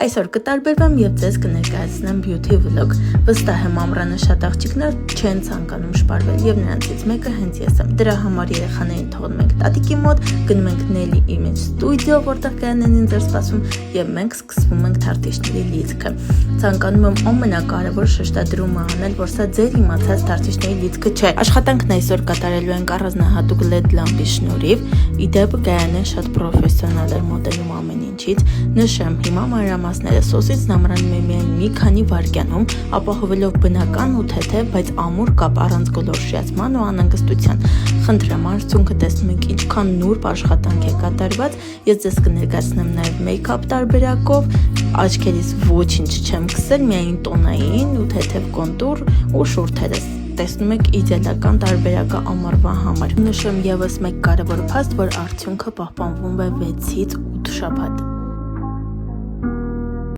Այսօր կտարբերվեմ եւ ձեզ կներկայացնեմ beauty vlog։ Վստահ եմ ամռանը շատ աղջիկներ չեն ցանկանում շպարվել եւ նրանցից մեկը հենց ես եմ։ Դրա համար երեխաներին թողնում ենք տատիկի մոտ, գնում ենք Nelly Image Studio, որտեղ կայանեն ինձ սպասում եւ մենք սկսվում ենք թարթիչների լիցքը։ Ցանկանում եմ ամենակարևոր շեշտադրումը անել, որ սա ձեր իմացած թարթիչների լիցքը չէ։ Աշխատանքն այսօր կատարելու ենք առանձնահատուկ LED լամպի շնորհիվ։ Իդեպ կայանեն շատ պրոֆեսիոնալ էր մոդելում ամեն ինչից։ Նշեմ, հիմա մանրամասները սոսից ամրանում եմ միայն մի քանի վայրկյանում, ապահովելով բնական ու թեթև, բայց ամուր կապ առանց գոլորշիացման ու անհանգստության։ Խնդրեմ, արդյունքը տեսնում եք ինչքան նուրբ աշխատանք է կատարված։ Ես ձեզ կներկայացնեմ նաև մեյքափ տարբերակով, աչքերից ոչինչ չեմ քսել, միայն տոնային ու թեթև կոնտուր ու շուրթերս։ Տեսնում եք իդեալական տարբերակը ամառվա համար։ Նշեմ եւս մեկ կարևոր փաստ, որ արդյունքը պահպանվում է 6-ից 8 շաբաթ։